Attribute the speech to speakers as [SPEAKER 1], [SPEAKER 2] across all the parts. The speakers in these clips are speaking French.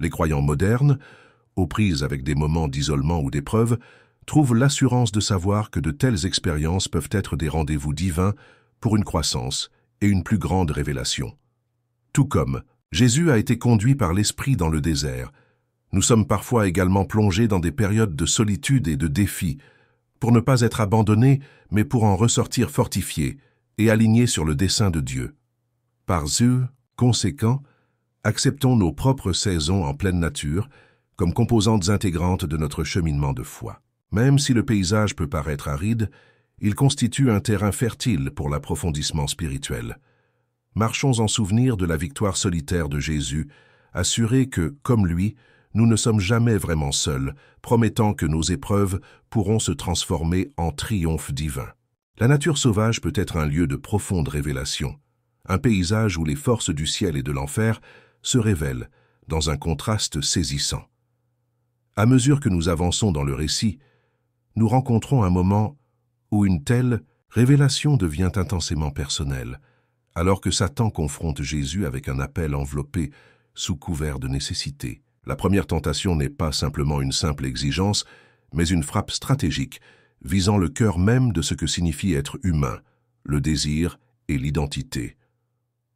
[SPEAKER 1] Les croyants modernes, aux prises avec des moments d'isolement ou d'épreuve, trouvent l'assurance de savoir que de telles expériences peuvent être des rendez-vous divins pour une croissance et une plus grande révélation. Tout comme Jésus a été conduit par l'Esprit dans le désert, nous sommes parfois également plongés dans des périodes de solitude et de défis, pour ne pas être abandonnés, mais pour en ressortir fortifiés et alignés sur le dessein de Dieu. Par conséquent, acceptons nos propres saisons en pleine nature comme composantes intégrantes de notre cheminement de foi. Même si le paysage peut paraître aride, il constitue un terrain fertile pour l'approfondissement spirituel. Marchons en souvenir de la victoire solitaire de Jésus, assurés que, comme lui, nous ne sommes jamais vraiment seuls, promettant que nos épreuves pourront se transformer en triomphe divin. La nature sauvage peut être un lieu de profonde révélation, un paysage où les forces du ciel et de l'enfer se révèlent dans un contraste saisissant. À mesure que nous avançons dans le récit, nous rencontrons un moment où une telle révélation devient intensément personnelle, alors que Satan confronte Jésus avec un appel enveloppé sous couvert de nécessité. La première tentation n'est pas simplement une simple exigence, mais une frappe stratégique, visant le cœur même de ce que signifie être humain, le désir et l'identité.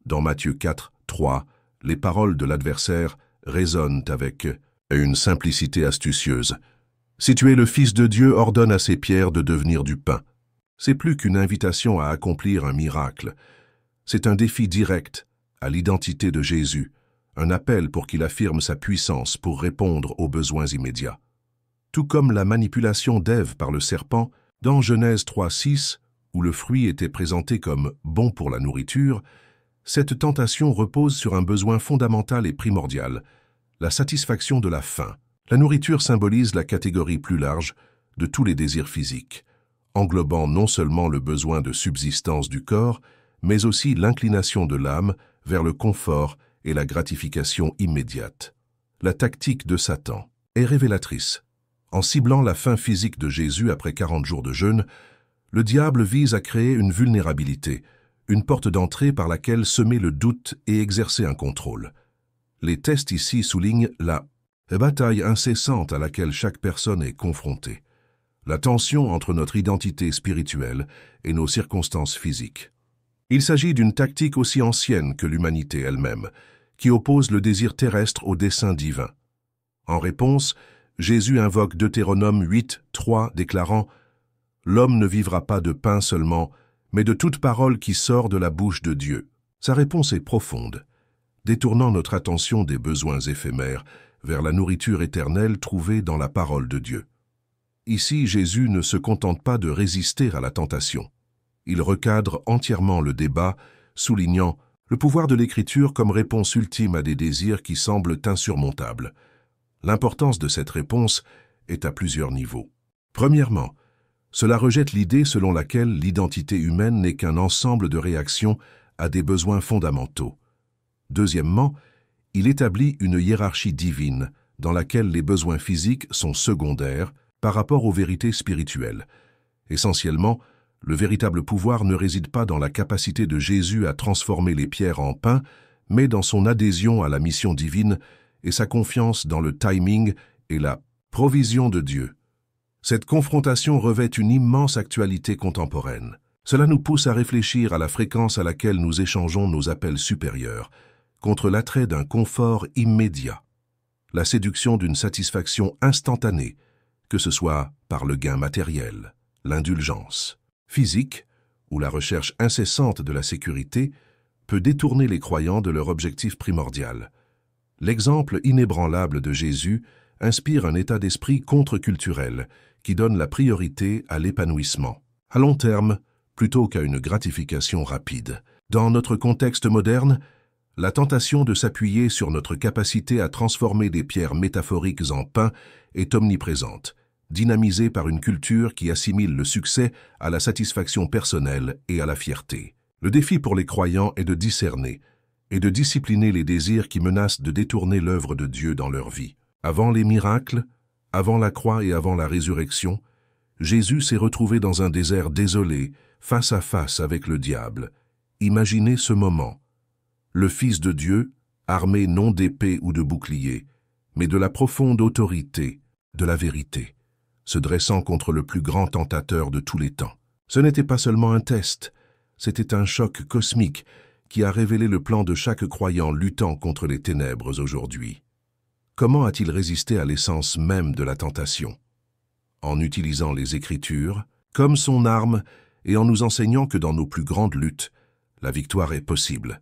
[SPEAKER 1] Dans Matthieu 4, 3, les paroles de l'adversaire résonnent avec une simplicité astucieuse. « Si tu es le Fils de Dieu, ordonne à ces pierres de devenir du pain. » C'est plus qu'une invitation à accomplir un miracle. C'est un défi direct à l'identité de Jésus, un appel pour qu'il affirme sa puissance pour répondre aux besoins immédiats. Tout comme la manipulation d'Ève par le serpent, dans Genèse 3:6, où le fruit était présenté comme bon pour la nourriture, cette tentation repose sur un besoin fondamental et primordial, la satisfaction de la faim. La nourriture symbolise la catégorie plus large de tous les désirs physiques, englobant non seulement le besoin de subsistance du corps, mais aussi l'inclination de l'âme vers le confort et la gratification immédiate. La tactique de Satan est révélatrice. En ciblant la faim physique de Jésus après 40 jours de jeûne, le diable vise à créer une vulnérabilité, une porte d'entrée par laquelle semer le doute et exercer un contrôle. Les tests ici soulignent la bataille incessante à laquelle chaque personne est confrontée, la tension entre notre identité spirituelle et nos circonstances physiques. Il s'agit d'une tactique aussi ancienne que l'humanité elle-même, qui oppose le désir terrestre au dessein divin. En réponse, Jésus invoque Deutéronome 8, 3, déclarant « L'homme ne vivra pas de pain seulement, mais de toute parole qui sort de la bouche de Dieu. » Sa réponse est profonde, détournant notre attention des besoins éphémères vers la nourriture éternelle trouvée dans la parole de Dieu. Ici, Jésus ne se contente pas de résister à la tentation. Il recadre entièrement le débat, soulignant le pouvoir de l'Écriture comme réponse ultime à des désirs qui semblent insurmontables. L'importance de cette réponse est à plusieurs niveaux. Premièrement, cela rejette l'idée selon laquelle l'identité humaine n'est qu'un ensemble de réactions à des besoins fondamentaux. Deuxièmement, il établit une hiérarchie divine dans laquelle les besoins physiques sont secondaires par rapport aux vérités spirituelles. Essentiellement, le véritable pouvoir ne réside pas dans la capacité de Jésus à transformer les pierres en pain, mais dans son adhésion à la mission divine et sa confiance dans le timing et la provision de Dieu. Cette confrontation revêt une immense actualité contemporaine. Cela nous pousse à réfléchir à la fréquence à laquelle nous échangeons nos appels supérieurs, contre l'attrait d'un confort immédiat, la séduction d'une satisfaction instantanée, que ce soit par le gain matériel, l'indulgence physique ou la recherche incessante de la sécurité, peut détourner les croyants de leur objectif primordial. L'exemple inébranlable de Jésus inspire un état d'esprit contre-culturel qui donne la priorité à l'épanouissement, à long terme, plutôt qu'à une gratification rapide. Dans notre contexte moderne, la tentation de s'appuyer sur notre capacité à transformer des pierres métaphoriques en pain est omniprésente, dynamisée par une culture qui assimile le succès à la satisfaction personnelle et à la fierté. Le défi pour les croyants est de discerner et de discipliner les désirs qui menacent de détourner l'œuvre de Dieu dans leur vie. Avant les miracles, avant la croix et avant la résurrection, Jésus s'est retrouvé dans un désert désolé, face à face avec le diable. Imaginez ce moment. Le Fils de Dieu, armé non d'épée ou de bouclier, mais de la profonde autorité de la vérité, se dressant contre le plus grand tentateur de tous les temps. Ce n'était pas seulement un test, c'était un choc cosmique qui a révélé le plan de chaque croyant luttant contre les ténèbres aujourd'hui. Comment a-t-il résisté à l'essence même de la tentation? En utilisant les Écritures comme son arme et en nous enseignant que dans nos plus grandes luttes, la victoire est possible.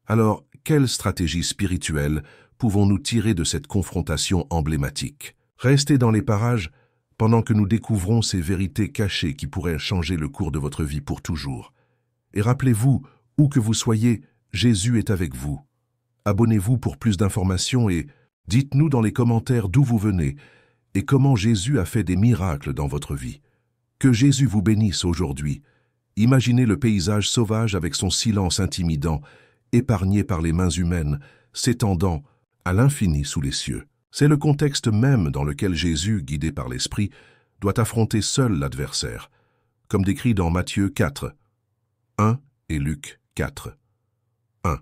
[SPEAKER 1] Alors, quelle stratégie spirituelle pouvons-nous tirer de cette confrontation emblématique? Restez dans les parages pendant que nous découvrons ces vérités cachées qui pourraient changer le cours de votre vie pour toujours. Et rappelez-vous, où que vous soyez, Jésus est avec vous. Abonnez-vous pour plus d'informations et dites-nous dans les commentaires d'où vous venez et comment Jésus a fait des miracles dans votre vie. Que Jésus vous bénisse aujourd'hui. Imaginez le paysage sauvage avec son silence intimidant, épargné par les mains humaines, s'étendant à l'infini sous les cieux. C'est le contexte même dans lequel Jésus, guidé par l'Esprit, doit affronter seul l'adversaire, comme décrit dans Matthieu 4, 1 et Luc 4, 1.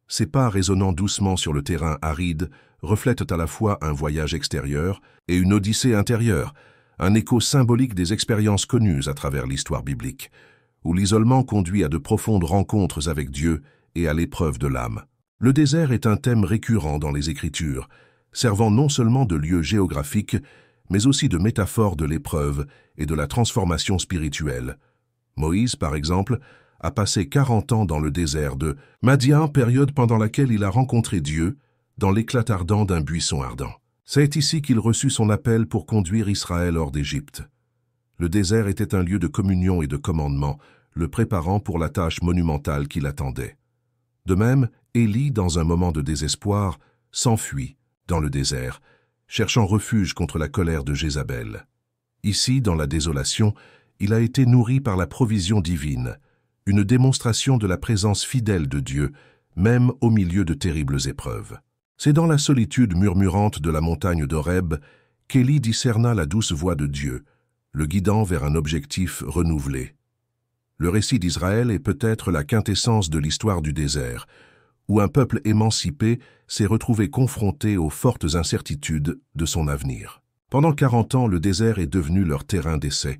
[SPEAKER 1] Ces pas résonnant doucement sur le terrain aride reflètent à la fois un voyage extérieur et une odyssée intérieure, un écho symbolique des expériences connues à travers l'histoire biblique, où l'isolement conduit à de profondes rencontres avec Dieu et à l'épreuve de l'âme. Le désert est un thème récurrent dans les Écritures, servant non seulement de lieu géographique, mais aussi de métaphore de l'épreuve et de la transformation spirituelle. Moïse, par exemple, a passé 40 ans dans le désert de Madian, période pendant laquelle il a rencontré Dieu dans l'éclat ardent d'un buisson ardent. C'est ici qu'il reçut son appel pour conduire Israël hors d'Égypte. Le désert était un lieu de communion et de commandement, le préparant pour la tâche monumentale qui l'attendait. De même, Élie, dans un moment de désespoir, s'enfuit dans le désert, cherchant refuge contre la colère de Jézabel. Ici, dans la désolation, il a été nourri par la provision divine, une démonstration de la présence fidèle de Dieu, même au milieu de terribles épreuves. C'est dans la solitude murmurante de la montagne d'Horeb qu'Élie discerna la douce voix de Dieu, le guidant vers un objectif renouvelé. Le récit d'Israël est peut-être la quintessence de l'histoire du désert, où un peuple émancipé s'est retrouvé confronté aux fortes incertitudes de son avenir. Pendant 40 ans, le désert est devenu leur terrain d'essai,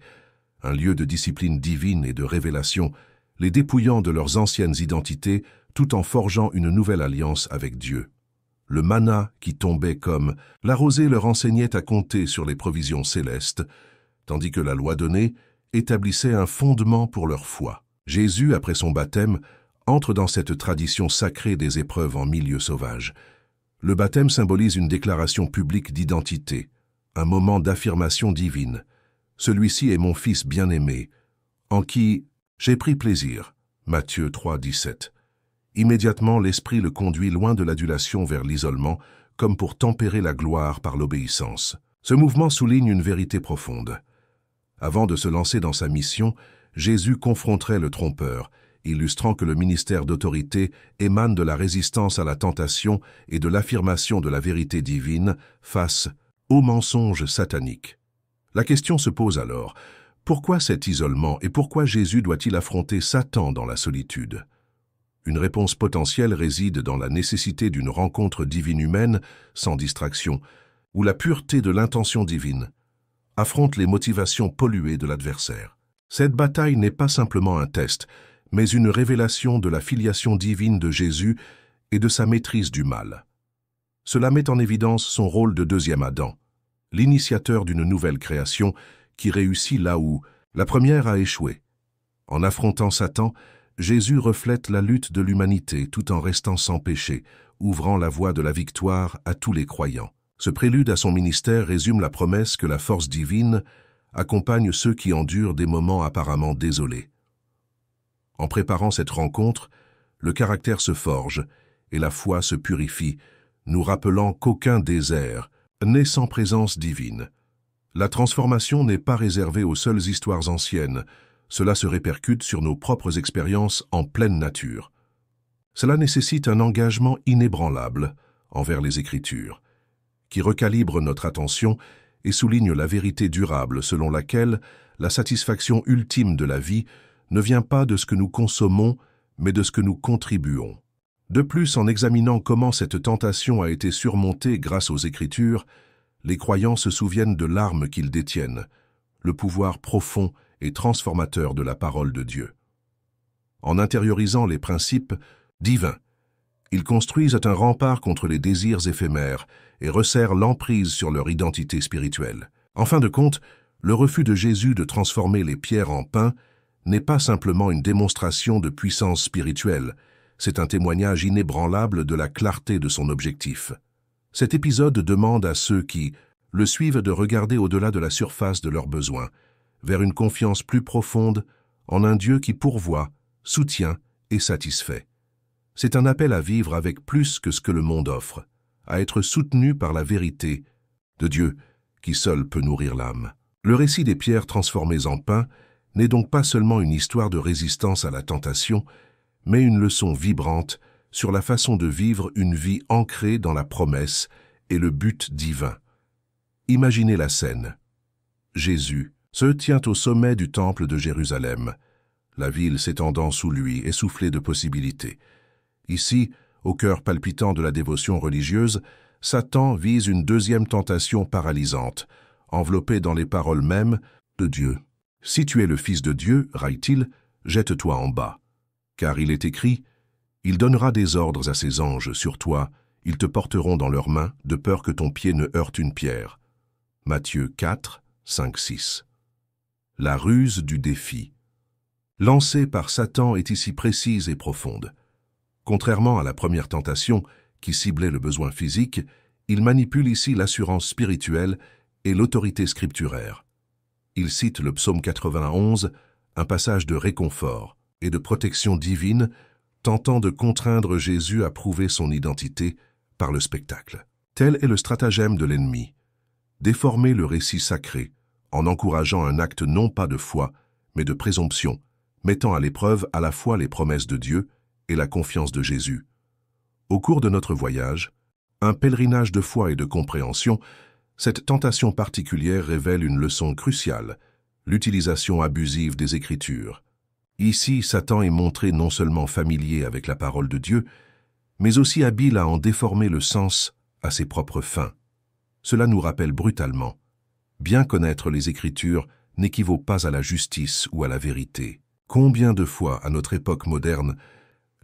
[SPEAKER 1] un lieu de discipline divine et de révélation, les dépouillant de leurs anciennes identités tout en forgeant une nouvelle alliance avec Dieu. Le manna qui tombait comme la rosée leur enseignait à compter sur les provisions célestes, tandis que la loi donnée établissait un fondement pour leur foi. Jésus, après son baptême, entre dans cette tradition sacrée des épreuves en milieu sauvage. Le baptême symbolise une déclaration publique d'identité, un moment d'affirmation divine. Celui-ci est mon Fils bien-aimé, en qui j'ai pris plaisir. Matthieu 3, 17. Immédiatement, l'Esprit le conduit loin de l'adulation vers l'isolement, comme pour tempérer la gloire par l'obéissance. Ce mouvement souligne une vérité profonde. Avant de se lancer dans sa mission, Jésus confronterait le trompeur, illustrant que le ministère d'autorité émane de la résistance à la tentation et de l'affirmation de la vérité divine face aux mensonges sataniques. La question se pose alors, pourquoi cet isolement et pourquoi Jésus doit-il affronter Satan dans la solitude? Une réponse potentielle réside dans la nécessité d'une rencontre divine humaine, sans distraction, où la pureté de l'intention divine affronte les motivations polluées de l'adversaire. Cette bataille n'est pas simplement un test, mais une révélation de la filiation divine de Jésus et de sa maîtrise du mal. Cela met en évidence son rôle de deuxième Adam, l'initiateur d'une nouvelle création qui réussit là où la première a échoué. En affrontant Satan, Jésus reflète la lutte de l'humanité tout en restant sans péché, ouvrant la voie de la victoire à tous les croyants. Ce prélude à son ministère résume la promesse que la force divine accompagne ceux qui endurent des moments apparemment désolés. En préparant cette rencontre, le caractère se forge et la foi se purifie, nous rappelant qu'aucun désert n'est sans présence divine. La transformation n'est pas réservée aux seules histoires anciennes, cela se répercute sur nos propres expériences en pleine nature. Cela nécessite un engagement inébranlable envers les Écritures, qui recalibre notre attention et souligne la vérité durable selon laquelle la satisfaction ultime de la vie ne vient pas de ce que nous consommons, mais de ce que nous contribuons. De plus, en examinant comment cette tentation a été surmontée grâce aux Écritures, les croyants se souviennent de l'arme qu'ils détiennent, le pouvoir profond et transformateur de la parole de Dieu. En intériorisant les principes divins, ils construisent un rempart contre les désirs éphémères et resserrent l'emprise sur leur identité spirituelle. En fin de compte, le refus de Jésus de transformer les pierres en pain n'est pas simplement une démonstration de puissance spirituelle, c'est un témoignage inébranlable de la clarté de son objectif. Cet épisode demande à ceux qui le suivent de regarder au-delà de la surface de leurs besoins, vers une confiance plus profonde en un Dieu qui pourvoit, soutient et satisfait. C'est un appel à vivre avec plus que ce que le monde offre, à être soutenu par la vérité de Dieu qui seul peut nourrir l'âme. Le récit des pierres transformées en pain n'est donc pas seulement une histoire de résistance à la tentation, mais une leçon vibrante sur la façon de vivre une vie ancrée dans la promesse et le but divin. Imaginez la scène. Jésus se tient au sommet du temple de Jérusalem, la ville s'étendant sous lui, essoufflée de possibilités. Ici, au cœur palpitant de la dévotion religieuse, Satan vise une deuxième tentation paralysante, enveloppée dans les paroles mêmes de Dieu. « Si tu es le Fils de Dieu, raille-t-il, jette-toi en bas. Car il est écrit, il donnera des ordres à ses anges sur toi, ils te porteront dans leurs mains, de peur que ton pied ne heurte une pierre. » Matthieu 4, 5, 6. La ruse du défi. Lancée par Satan est ici précise et profonde. Contrairement à la première tentation, qui ciblait le besoin physique, il manipule ici l'assurance spirituelle et l'autorité scripturaire. Il cite le psaume 91, un passage de réconfort et de protection divine, tentant de contraindre Jésus à prouver son identité par le spectacle. Tel est le stratagème de l'ennemi. Déformer le récit sacré, en encourageant un acte non pas de foi, mais de présomption, mettant à l'épreuve à la fois les promesses de Dieu et la confiance de Jésus. Au cours de notre voyage, un pèlerinage de foi et de compréhension, cette tentation particulière révèle une leçon cruciale, l'utilisation abusive des Écritures. Ici, Satan est montré non seulement familier avec la parole de Dieu, mais aussi habile à en déformer le sens à ses propres fins. Cela nous rappelle brutalement, bien connaître les Écritures n'équivaut pas à la justice ou à la vérité. Combien de fois, à notre époque moderne,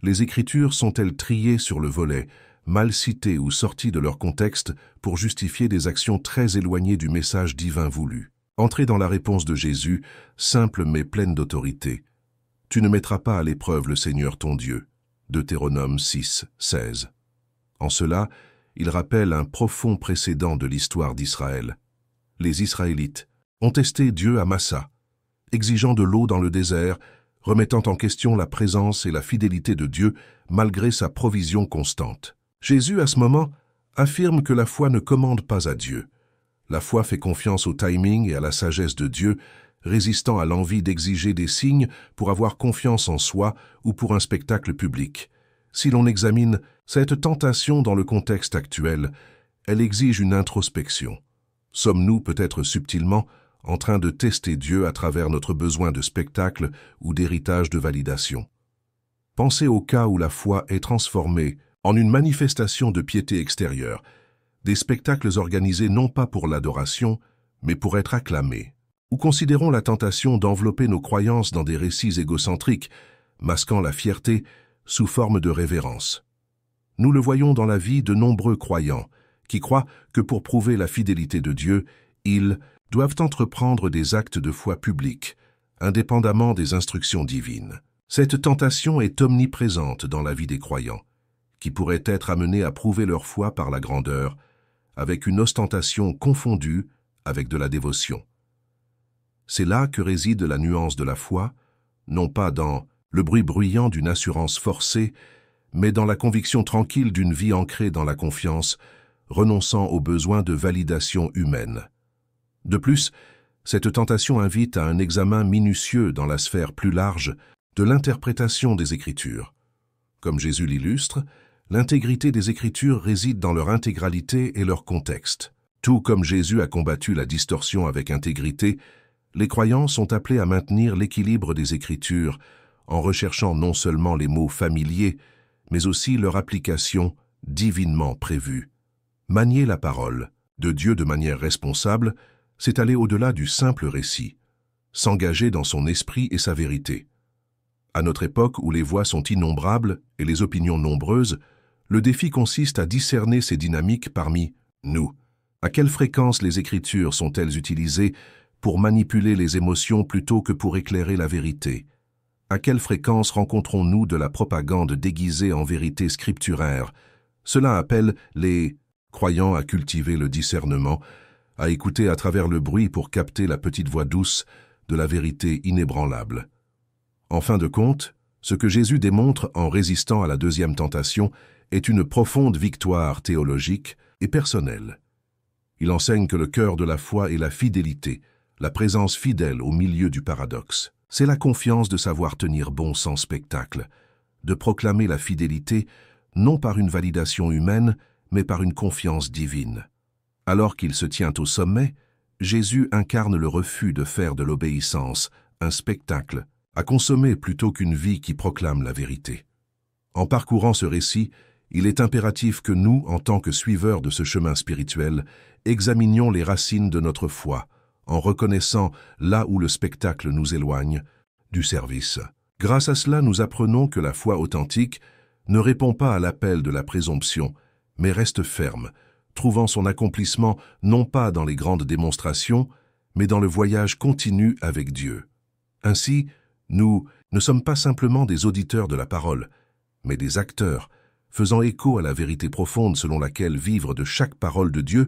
[SPEAKER 1] les Écritures sont-elles triées sur le volet, mal citées ou sorties de leur contexte pour justifier des actions très éloignées du message divin voulu? Entrez dans la réponse de Jésus, simple mais pleine d'autorité. Tu ne mettras pas à l'épreuve le Seigneur ton Dieu. Deutéronome 6, 16. En cela, il rappelle un profond précédent de l'histoire d'Israël. Les Israélites ont testé Dieu à Massa, exigeant de l'eau dans le désert, remettant en question la présence et la fidélité de Dieu malgré sa provision constante. Jésus, à ce moment, affirme que la foi ne commande pas à Dieu. La foi fait confiance au timing et à la sagesse de Dieu, résistant à l'envie d'exiger des signes pour avoir confiance en soi ou pour un spectacle public. Si l'on examine cette tentation dans le contexte actuel, elle exige une introspection. Sommes-nous peut-être subtilement en train de tester Dieu à travers notre besoin de spectacle ou d'héritage de validation? Pensez au cas où la foi est transformée en une manifestation de piété extérieure, des spectacles organisés non pas pour l'adoration, mais pour être acclamés. Ou considérons la tentation d'envelopper nos croyances dans des récits égocentriques, masquant la fierté sous forme de révérence. Nous le voyons dans la vie de nombreux croyants, qui croient que pour prouver la fidélité de Dieu, ils doivent entreprendre des actes de foi publics, indépendamment des instructions divines. Cette tentation est omniprésente dans la vie des croyants, qui pourraient être amenés à prouver leur foi par la grandeur, avec une ostentation confondue avec de la dévotion. C'est là que réside la nuance de la foi, non pas dans le bruit bruyant d'une assurance forcée, mais dans la conviction tranquille d'une vie ancrée dans la confiance, renonçant aux besoins de validation humaine. De plus, cette tentation invite à un examen minutieux dans la sphère plus large de l'interprétation des Écritures. Comme Jésus l'illustre, l'intégrité des Écritures réside dans leur intégralité et leur contexte. Tout comme Jésus a combattu la distorsion avec intégrité, les croyants sont appelés à maintenir l'équilibre des Écritures en recherchant non seulement les mots familiers, mais aussi leur application divinement prévue. Manier la parole de Dieu de manière responsable, c'est aller au-delà du simple récit, s'engager dans son esprit et sa vérité. À notre époque où les voix sont innombrables et les opinions nombreuses, le défi consiste à discerner ces dynamiques parmi nous. À quelle fréquence les Écritures sont-elles utilisées pour manipuler les émotions plutôt que pour éclairer la vérité? À quelle fréquence rencontrons-nous de la propagande déguisée en vérité scripturaire? Cela appelle les croyants à cultiver le discernement, à écouter à travers le bruit pour capter la petite voix douce de la vérité inébranlable. En fin de compte, ce que Jésus démontre en résistant à la deuxième tentation est une profonde victoire théologique et personnelle. Il enseigne que le cœur de la foi est la fidélité, la présence fidèle au milieu du paradoxe. C'est la confiance de savoir tenir bon sans spectacle, de proclamer la fidélité non par une validation humaine, mais par une confiance divine. Alors qu'il se tient au sommet, Jésus incarne le refus de faire de l'obéissance un spectacle à consommer plutôt qu'une vie qui proclame la vérité. En parcourant ce récit, il est impératif que nous, en tant que suiveurs de ce chemin spirituel, examinions les racines de notre foi, en reconnaissant là où le spectacle nous éloigne du service. Grâce à cela, nous apprenons que la foi authentique ne répond pas à l'appel de la présomption, mais reste ferme, trouvant son accomplissement non pas dans les grandes démonstrations, mais dans le voyage continu avec Dieu. Ainsi, nous ne sommes pas simplement des auditeurs de la parole, mais des acteurs, faisant écho à la vérité profonde selon laquelle vivre de chaque parole de Dieu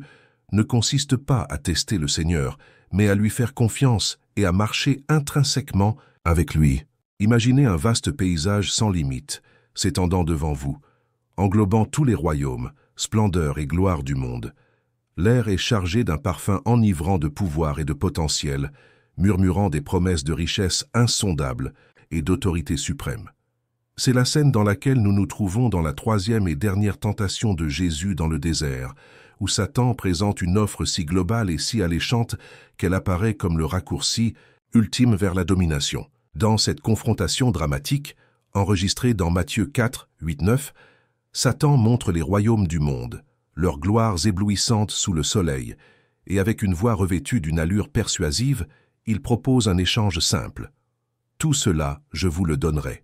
[SPEAKER 1] ne consiste pas à tester le Seigneur, mais à lui faire confiance et à marcher intrinsèquement avec lui. Imaginez un vaste paysage sans limite, s'étendant devant vous, englobant tous les royaumes, splendeur et gloire du monde. L'air est chargé d'un parfum enivrant de pouvoir et de potentiel, murmurant des promesses de richesse insondables et d'autorité suprême. C'est la scène dans laquelle nous nous trouvons dans la troisième et dernière tentation de Jésus dans le désert, où Satan présente une offre si globale et si alléchante qu'elle apparaît comme le raccourci ultime vers la domination. Dans cette confrontation dramatique, enregistrée dans Matthieu 4, 8, 9, Satan montre les royaumes du monde, leurs gloires éblouissantes sous le soleil, et avec une voix revêtue d'une allure persuasive, il propose un échange simple. « Tout cela, je vous le donnerai,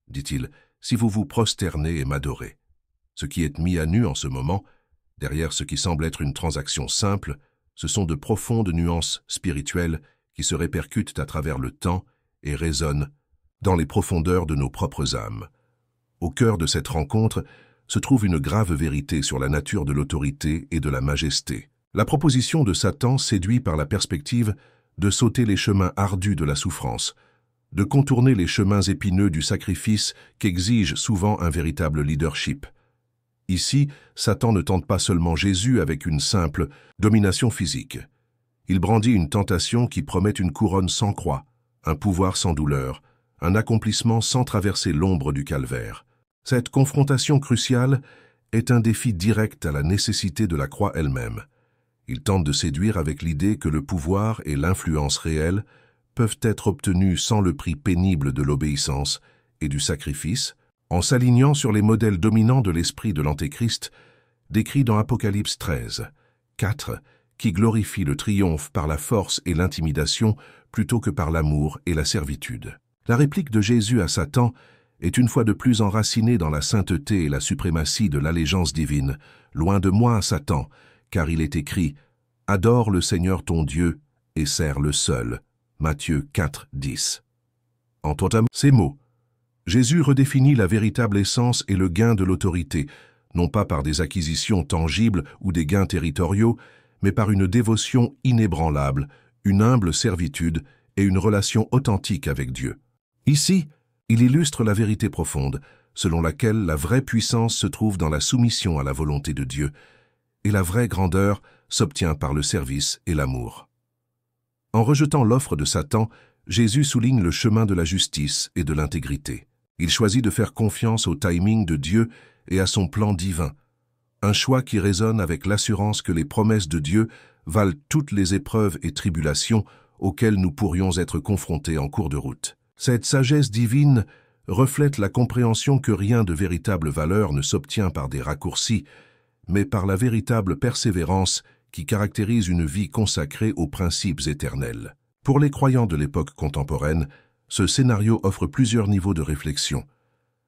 [SPEAKER 1] dit-il, si vous vous prosternez et m'adorez. » Ce qui est mis à nu en ce moment, derrière ce qui semble être une transaction simple, ce sont de profondes nuances spirituelles qui se répercutent à travers le temps et résonnent dans les profondeurs de nos propres âmes. Au cœur de cette rencontre se trouve une grave vérité sur la nature de l'autorité et de la majesté. La proposition de Satan séduit par la perspective de sauter les chemins ardus de la souffrance, de contourner les chemins épineux du sacrifice qu'exige souvent un véritable leadership. Ici, Satan ne tente pas seulement Jésus avec une simple domination physique. Il brandit une tentation qui promet une couronne sans croix, un pouvoir sans douleur, un accomplissement sans traverser l'ombre du calvaire. Cette confrontation cruciale est un défi direct à la nécessité de la croix elle-même. Il tente de séduire avec l'idée que le pouvoir et l'influence réelle peuvent être obtenus sans le prix pénible de l'obéissance et du sacrifice, en s'alignant sur les modèles dominants de l'esprit de l'Antéchrist, décrit dans Apocalypse 13, 4, qui glorifie le triomphe par la force et l'intimidation plutôt que par l'amour et la servitude. La réplique de Jésus à Satan est une fois de plus enracinée dans la sainteté et la suprématie de l'allégeance divine. Loin de moi, Satan, car il est écrit « Adore le Seigneur ton Dieu et sers le seul ». Matthieu 4, 10. En totem, ces mots, Jésus redéfinit la véritable essence et le gain de l'autorité, non pas par des acquisitions tangibles ou des gains territoriaux, mais par une dévotion inébranlable, une humble servitude et une relation authentique avec Dieu. Ici, il illustre la vérité profonde, selon laquelle la vraie puissance se trouve dans la soumission à la volonté de Dieu, et la vraie grandeur s'obtient par le service et l'amour. En rejetant l'offre de Satan, Jésus souligne le chemin de la justice et de l'intégrité. Il choisit de faire confiance au timing de Dieu et à son plan divin, un choix qui résonne avec l'assurance que les promesses de Dieu valent toutes les épreuves et tribulations auxquelles nous pourrions être confrontés en cours de route. Cette sagesse divine reflète la compréhension que rien de véritable valeur ne s'obtient par des raccourcis, mais par la véritable persévérance qui caractérise une vie consacrée aux principes éternels. Pour les croyants de l'époque contemporaine, ce scénario offre plusieurs niveaux de réflexion.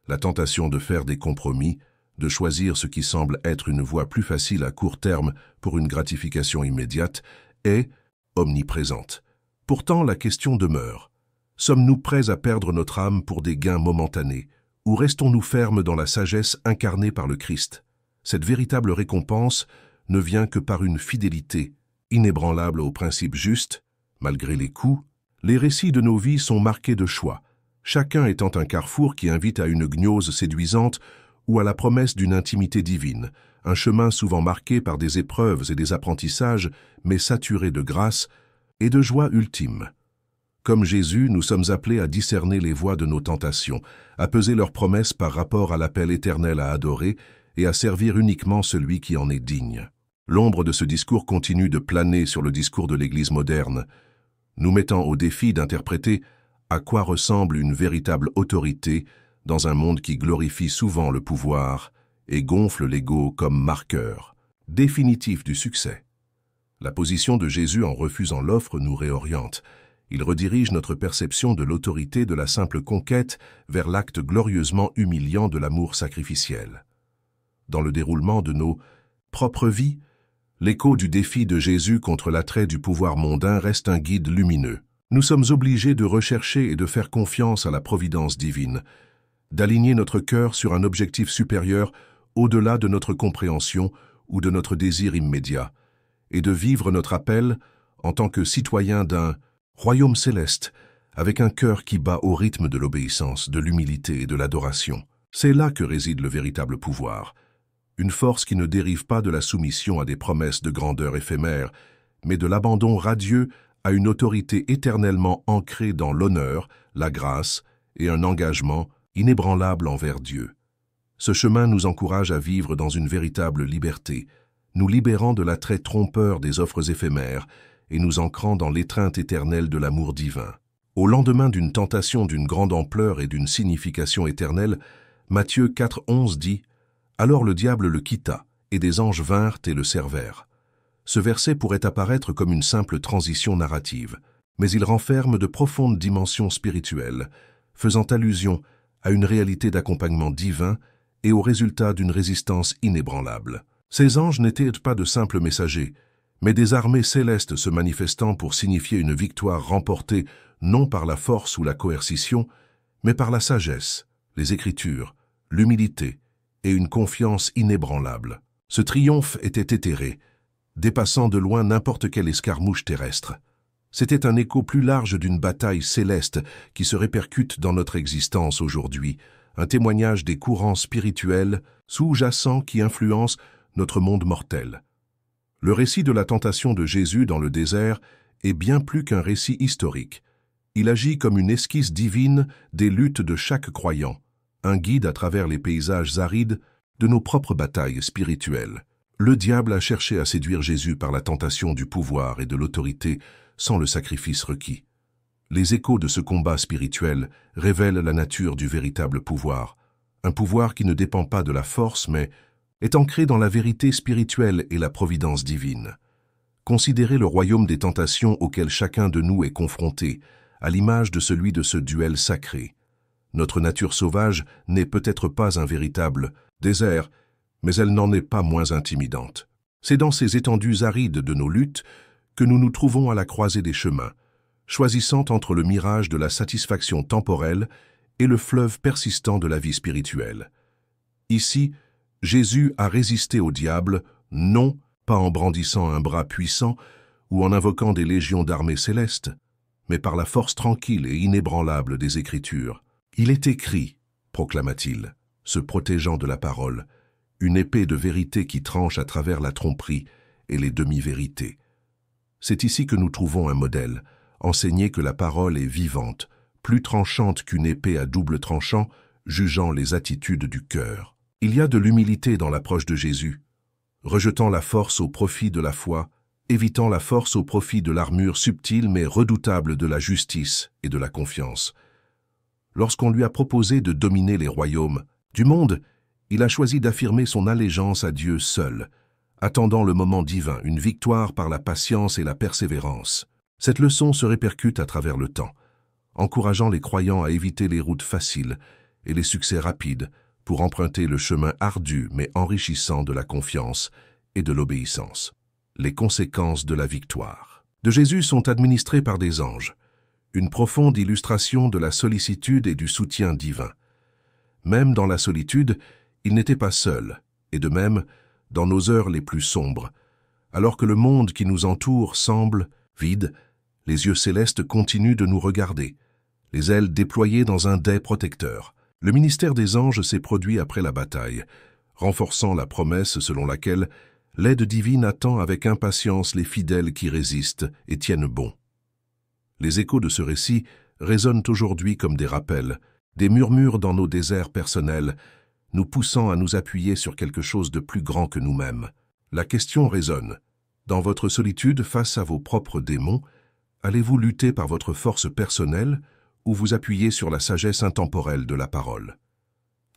[SPEAKER 1] La tentation de faire des compromis, de choisir ce qui semble être une voie plus facile à court terme pour une gratification immédiate, est omniprésente. Pourtant, la question demeure. Sommes-nous prêts à perdre notre âme pour des gains momentanés, ou restons-nous fermes dans la sagesse incarnée par le Christ? Cette véritable récompense ne vient que par une fidélité inébranlable aux principes justes, malgré les coups. Les récits de nos vies sont marqués de choix, chacun étant un carrefour qui invite à une gnose séduisante ou à la promesse d'une intimité divine, un chemin souvent marqué par des épreuves et des apprentissages, mais saturé de grâce et de joie ultime. Comme Jésus, nous sommes appelés à discerner les voies de nos tentations, à peser leurs promesses par rapport à l'appel éternel à adorer et à servir uniquement celui qui en est digne. L'ombre de ce discours continue de planer sur le discours de l'Église moderne, nous mettant au défi d'interpréter à quoi ressemble une véritable autorité dans un monde qui glorifie souvent le pouvoir et gonfle l'ego comme marqueur définitif du succès. La position de Jésus en refusant l'offre nous réoriente. Il redirige notre perception de l'autorité de la simple conquête vers l'acte glorieusement humiliant de l'amour sacrificiel. Dans le déroulement de nos propres vies, l'écho du défi de Jésus contre l'attrait du pouvoir mondain reste un guide lumineux. Nous sommes obligés de rechercher et de faire confiance à la providence divine, d'aligner notre cœur sur un objectif supérieur au-delà de notre compréhension ou de notre désir immédiat, et de vivre notre appel en tant que citoyen d'un royaume céleste, avec un cœur qui bat au rythme de l'obéissance, de l'humilité et de l'adoration. C'est là que réside le véritable pouvoir, une force qui ne dérive pas de la soumission à des promesses de grandeur éphémère, mais de l'abandon radieux à une autorité éternellement ancrée dans l'honneur, la grâce et un engagement inébranlable envers Dieu. Ce chemin nous encourage à vivre dans une véritable liberté, nous libérant de l'attrait trompeur des offres éphémères et nous ancrant dans l'étreinte éternelle de l'amour divin. Au lendemain d'une tentation d'une grande ampleur et d'une signification éternelle, Matthieu 4,11 dit « Alors le diable le quitta, et des anges vinrent et le servèrent ». Ce verset pourrait apparaître comme une simple transition narrative, mais il renferme de profondes dimensions spirituelles, faisant allusion à une réalité d'accompagnement divin et au résultat d'une résistance inébranlable. Ces anges n'étaient pas de simples messagers, mais des armées célestes se manifestant pour signifier une victoire remportée non par la force ou la coercition, mais par la sagesse, les Écritures, l'humilité et une confiance inébranlable. Ce triomphe était éthéré, dépassant de loin n'importe quelle escarmouche terrestre. C'était un écho plus large d'une bataille céleste qui se répercute dans notre existence aujourd'hui, un témoignage des courants spirituels sous-jacents qui influencent notre monde mortel. Le récit de la tentation de Jésus dans le désert est bien plus qu'un récit historique. Il agit comme une esquisse divine des luttes de chaque croyant, un guide à travers les paysages arides de nos propres batailles spirituelles. Le diable a cherché à séduire Jésus par la tentation du pouvoir et de l'autorité sans le sacrifice requis. Les échos de ce combat spirituel révèlent la nature du véritable pouvoir, un pouvoir qui ne dépend pas de la force mais est ancré dans la vérité spirituelle et la providence divine. Considérez le royaume des tentations auquel chacun de nous est confronté, à l'image de celui de ce duel sacré. Notre nature sauvage n'est peut-être pas un véritable désert, mais elle n'en est pas moins intimidante. C'est dans ces étendues arides de nos luttes que nous nous trouvons à la croisée des chemins, choisissant entre le mirage de la satisfaction temporelle et le fleuve persistant de la vie spirituelle. Ici, Jésus a résisté au diable, non pas en brandissant un bras puissant ou en invoquant des légions d'armées célestes, mais par la force tranquille et inébranlable des Écritures. Il est écrit, proclama-t-il, se protégeant de la parole, une épée de vérité qui tranche à travers la tromperie et les demi-vérités. C'est ici que nous trouvons un modèle, enseigner que la parole est vivante, plus tranchante qu'une épée à double tranchant, jugeant les attitudes du cœur. Il y a de l'humilité dans l'approche de Jésus, rejetant la force au profit de la foi, évitant la force au profit de l'armure subtile mais redoutable de la justice et de la confiance. Lorsqu'on lui a proposé de dominer les royaumes du monde, il a choisi d'affirmer son allégeance à Dieu seul, attendant le moment divin, une victoire par la patience et la persévérance. Cette leçon se répercute à travers le temps, encourageant les croyants à éviter les routes faciles et les succès rapides pour emprunter le chemin ardu mais enrichissant de la confiance et de l'obéissance. Les conséquences de la victoire de Jésus sont administrées par des anges, une profonde illustration de la sollicitude et du soutien divin. Même dans la solitude, il n'était pas seul, et de même, dans nos heures les plus sombres, alors que le monde qui nous entoure semble vide, les yeux célestes continuent de nous regarder, les ailes déployées dans un dais protecteur. Le ministère des anges s'est produit après la bataille, renforçant la promesse selon laquelle l'aide divine attend avec impatience les fidèles qui résistent et tiennent bon. Les échos de ce récit résonnent aujourd'hui comme des rappels, des murmures dans nos déserts personnels, nous poussant à nous appuyer sur quelque chose de plus grand que nous-mêmes. La question résonne. Dans votre solitude face à vos propres démons, allez-vous lutter par votre force personnelle ou vous appuyer sur la sagesse intemporelle de la parole?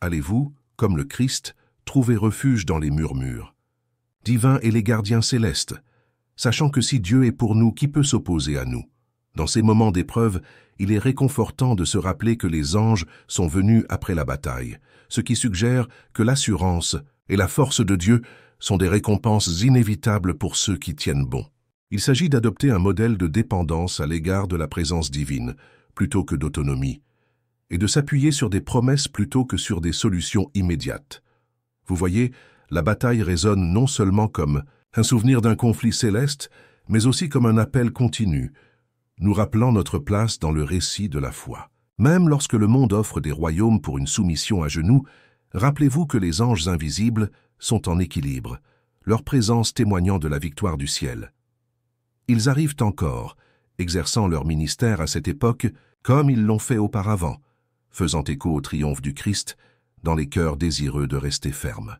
[SPEAKER 1] Allez-vous, comme le Christ, trouver refuge dans les murmures? Divins et les gardiens célestes, sachant que si Dieu est pour nous, qui peut s'opposer à nous? Dans ces moments d'épreuve, il est réconfortant de se rappeler que les anges sont venus après la bataille, ce qui suggère que l'assurance et la force de Dieu sont des récompenses inévitables pour ceux qui tiennent bon. Il s'agit d'adopter un modèle de dépendance à l'égard de la présence divine, plutôt que d'autonomie, et de s'appuyer sur des promesses plutôt que sur des solutions immédiates. Vous voyez, la bataille résonne non seulement comme un souvenir d'un conflit céleste, mais aussi comme un appel continu, nous rappelant notre place dans le récit de la foi. Même lorsque le monde offre des royaumes pour une soumission à genoux, rappelez-vous que les anges invisibles sont en équilibre, leur présence témoignant de la victoire du ciel. Ils arrivent encore, exerçant leur ministère à cette époque comme ils l'ont fait auparavant, faisant écho au triomphe du Christ dans les cœurs désireux de rester fermes.